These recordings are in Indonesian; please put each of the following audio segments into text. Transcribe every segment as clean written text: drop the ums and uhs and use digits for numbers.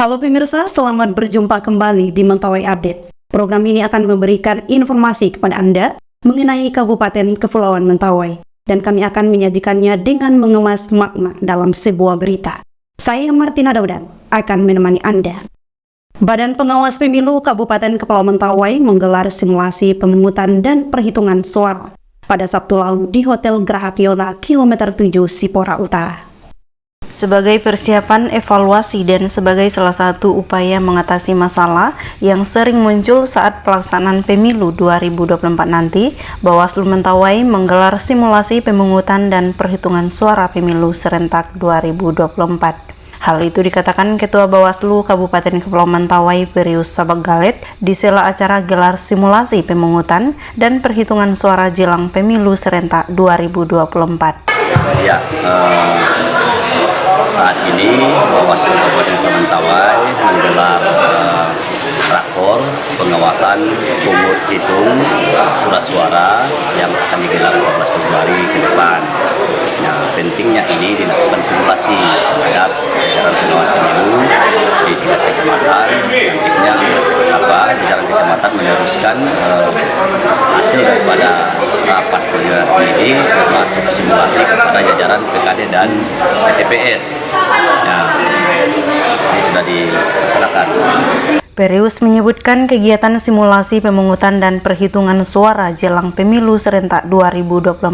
Halo pemirsa, selamat berjumpa kembali di Mentawai Update. Program ini akan memberikan informasi kepada Anda mengenai Kabupaten Kepulauan Mentawai, dan kami akan menyajikannya dengan mengemas makna dalam sebuah berita. Saya Martina Daudan akan menemani Anda. Badan Pengawas Pemilu Kabupaten Kepulauan Mentawai menggelar simulasi pemungutan dan perhitungan suara pada Sabtu lalu di Hotel Geraha Kiona, Kilometer 7 Sipora Utara. Sebagai persiapan evaluasi dan sebagai salah satu upaya mengatasi masalah yang sering muncul saat pelaksanaan pemilu 2024 nanti, Bawaslu Mentawai menggelar simulasi pemungutan dan perhitungan suara pemilu serentak 2024. Hal itu dikatakan Ketua Bawaslu Kabupaten Kepulauan Mentawai Perius Sabagalet di sela acara gelar simulasi pemungutan dan perhitungan suara jelang pemilu serentak 2024. Ya, saat ini Bawaslu Kabupaten Kepulauan Mentawai menggelar rakor pengawasan pungut hitung surat suara yang akan digelar 14 Februari ke depan. Nah, pentingnya ini dilakukan simulasi terhadap jajaran pengawas pemilu di tingkat kecamatan. Nantinya jajaran kecamatan meneruskan hasil daripada rapat koordinasi ini masuk simulasi kepada jajaran PKD dan TPS. Nah, ini sudah dilaksanakan. Perius menyebutkan kegiatan simulasi pemungutan dan perhitungan suara jelang pemilu serentak 2024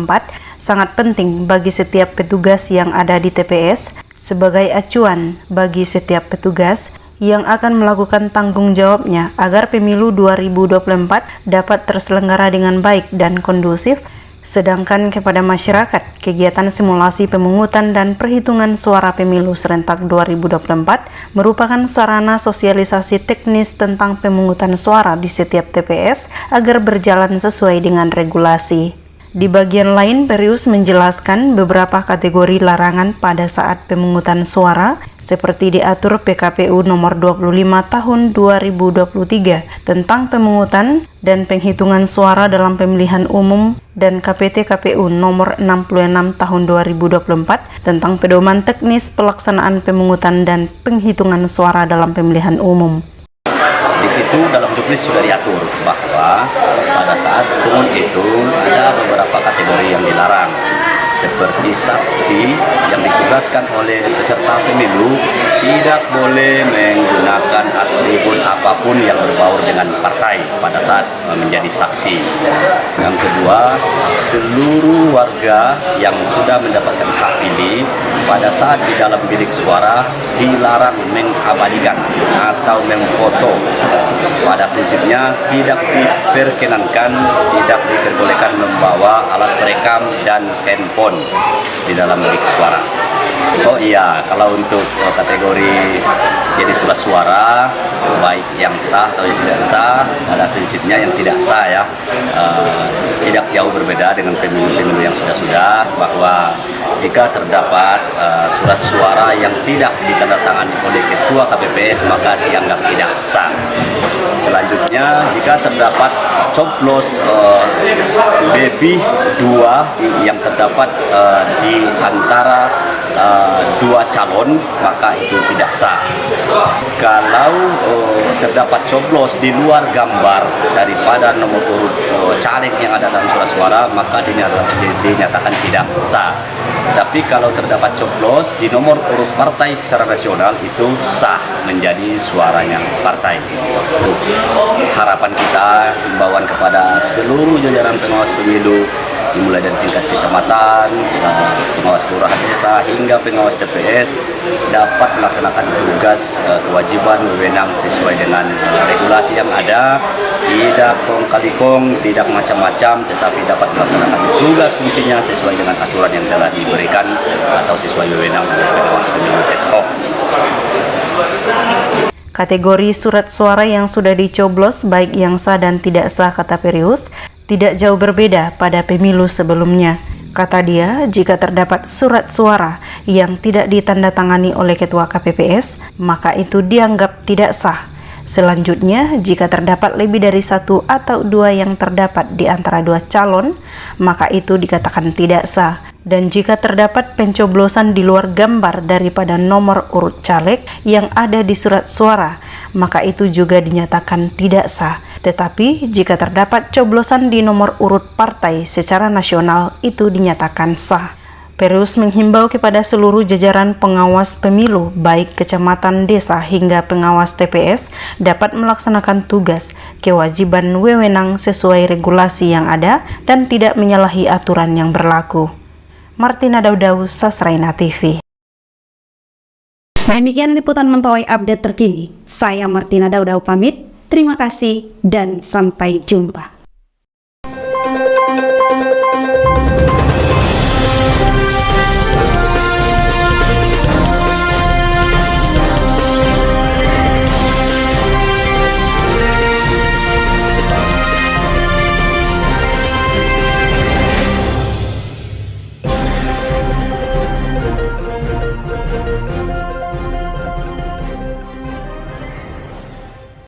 sangat penting bagi setiap petugas yang ada di TPS sebagai acuan bagi setiap petugas yang akan melakukan tanggung jawabnya agar pemilu 2024 dapat terselenggara dengan baik dan kondusif. Sedangkan kepada masyarakat, kegiatan simulasi pemungutan dan perhitungan suara pemilu serentak 2024 merupakan sarana sosialisasi teknis tentang pemungutan suara di setiap TPS agar berjalan sesuai dengan regulasi. Di bagian lain, Perius menjelaskan beberapa kategori larangan pada saat pemungutan suara seperti diatur PKPU nomor 25 tahun 2023 tentang pemungutan dan penghitungan suara dalam pemilihan umum dan KPT KPU nomor 66 tahun 2024 tentang pedoman teknis pelaksanaan pemungutan dan penghitungan suara dalam pemilihan umum. Di situ dalam juknis sudah diatur bahwa pada saat pungut itu ada beberapa kategori yang dilarang, seperti saksi yang ditugaskan oleh peserta pemilu tidak boleh menggunakan atribut apapun yang berbaur dengan partai pada saat menjadi saksi. Yang kedua, seluruh warga yang sudah mendapatkan hak pilih pada saat di dalam bilik suara dilarang mengabadikan atau memfoto. Pada prinsipnya tidak diperkenankan, tidak diperbolehkan membawa alat perekam dan handphone di dalam bilik suara. Oh iya, kalau untuk kategori jadi surat suara, baik yang sah atau yang tidak sah, pada prinsipnya yang tidak sah ya, tidak jauh berbeda dengan pemilu-pemilu yang sudah-sudah, bahwa jika terdapat surat suara yang tidak ditandatangani oleh Ketua KPPS maka dianggap tidak sah. Selanjutnya, jika terdapat coblos lebih 2 yang terdapat di antara 2 calon, maka itu tidak sah. Kalau terdapat coblos di luar gambar daripada nomor urut caleg yang ada dalam surat suara, maka dinyatakan tidak sah. Tapi kalau terdapat coblos di nomor urut partai secara nasional, itu sah menjadi suaranya partai. Harapan kita, himbauan kepada seluruh jajaran pengawas pemilu, dimulai dari tingkat kecamatan, pengawas kelurahan desa hingga pengawas TPS, dapat melaksanakan tugas kewajiban wewenang sesuai dengan regulasi yang ada, tidak kong kali kong, tidak macam-macam, tetapi dapat melaksanakan tugas fungsinya sesuai dengan aturan yang telah diberikan atau sesuai wewenang oleh pengawas pemilu TPS. Kategori surat suara yang sudah dicoblos baik yang sah dan tidak sah, kata Perius, tidak jauh berbeda pada pemilu sebelumnya. Kata dia, jika terdapat surat suara yang tidak ditandatangani oleh Ketua KPPS, maka itu dianggap tidak sah. Selanjutnya, jika terdapat lebih dari 1 atau 2 yang terdapat di antara 2 calon, maka itu dikatakan tidak sah. Dan jika terdapat pencoblosan di luar gambar daripada nomor urut caleg yang ada di surat suara, maka itu juga dinyatakan tidak sah. Tetapi jika terdapat coblosan di nomor urut partai secara nasional, itu dinyatakan sah. Perius menghimbau kepada seluruh jajaran pengawas pemilu, baik kecamatan, desa, hingga pengawas TPS, dapat melaksanakan tugas, kewajiban wewenang sesuai regulasi yang ada dan tidak menyalahi aturan yang berlaku. Martina Daudau, Sasraina TV. Demikian liputan Mentawai update terkini. Saya Martina Daudau pamit. Terima kasih dan sampai jumpa.